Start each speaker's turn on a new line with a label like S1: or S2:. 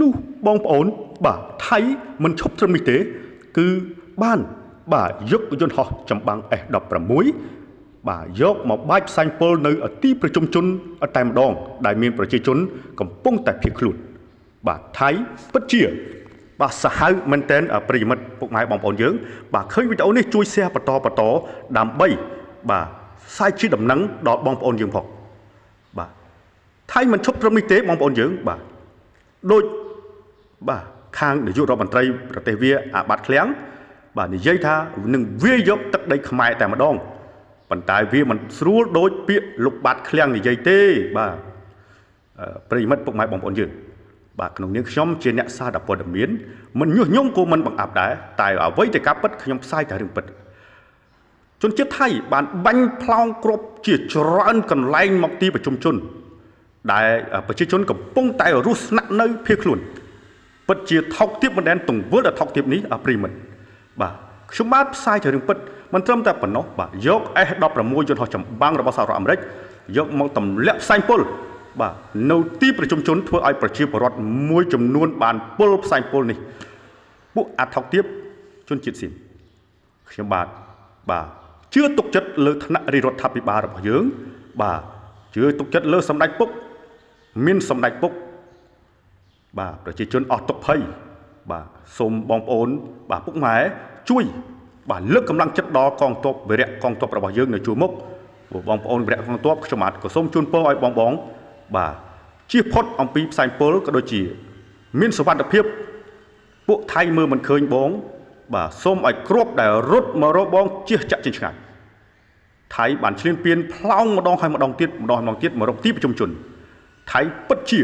S1: នោះបងប្អូនបាទថៃមិនឈប់ត្រឹមនេះទេគឺបានបាទយកយន្តហោះចម្បាំង S16 បាទយកមកបាច់ផ្សែងពុលនៅទីប្រជុំជនតែម្ដងដែលមានប្រជាជនកំពុងតែភៀសខ្លួនបាទថៃពិតជាបាទសាហាវមែនទែនប្រិយមិត្តពុកម៉ែបងប្អូនយើងបាទឃើញវីដេអូនេះជួយ share បន្តដើម្បីបាទផ្សាយជាដំណឹងដល់បងប្អូនយើងផងបាទថៃមិនឈប់ត្រឹមនេះទេបងប្អូនយើងបាទដូចបាទខាងនាយករដ្ឋមន្ត្រីប្រទេសវាអាបាត់ឃ្លាំងបាទនិយាយថានឹងវាយកទឹកដីខ្មែរតែម្ដងប៉ុន្តែវាមិនស្រួលដូចពាក្យលោកបាត់ឃ្លាំងនិយាយទេបាទប្រិយមិត្តពុកម៉ែបងប្អូនយើងបាទក្នុងនាមខ្ញុំជាអ្នកសារព័ត៌មានមិនញុះញង់ក៏មិនបង្អាប់ដែរតែអ្វីដែលការពិតខ្ញុំផ្សាយតែរឿងពិតជនជាតិថៃបានបាញ់ផ្លោងគ្រាប់ជាច្រើនកន្លែងមកទីប្រជុំជនដែលប្រជាជនកំពុងតែរស់ស្នាក់នៅភៀសខ្លួនពិតជាថោកទាបមិនដែលទង្វើដល់ថោកទាបនេះប្រិយមិត្តបាទខ្ញុំបានផ្សាយតែរឿងពិតមិនត្រឹមតែប៉ុណ្ណោះបាទយក S16 យន្តហោះចម្បាំងរបស់សហរដ្ឋអាមេរិកយកមកទម្លាក់ផ្សែងពុលបាទនៅទីប្រជុំជនធ្វើឲ្យប្រជាពលរដ្ឋមួយចំនួនបានពុលផ្សែងពុលនេះពួកអាថោកទាបជនជាតិសៀមខ្ញុំបាទជឿទុកចិត្តលើឋានៈរដ្ឋាភិបាលរបស់យើងបាទជឿទុកចិត្តលើសម្ដេចពុកមានសម្ដេចពុកបាទប្រជាជនអស់ទុក្ខភ័យបាទសូមបងប្អូនបាទពុកម៉ែជួយបាទលើកកម្លាំងចិត្តដល់កងទ័ពវីរៈកងទ័ពរបស់យើងនៅជួរមុខបងប្អូនវីរៈកងទ័ពខ្ញុំបាទក៏សូមជូនពរឲ្យបងបាទជៀសផុតអំពីផ្សែងពុលក៏ដូចជាមានសុវត្ថិភាពពួកថៃមើលមិនឃើញបងបាទសូមឲ្យគ្រាប់ដែលរត់មករកបងជៀសចាក់ចេញឆ្ងាយថៃបានឈ្លានពានផ្លោងម្ដងហើយម្ដងទៀតម្ដងទៀតមករកទីប្រជុំជនថៃពិតជា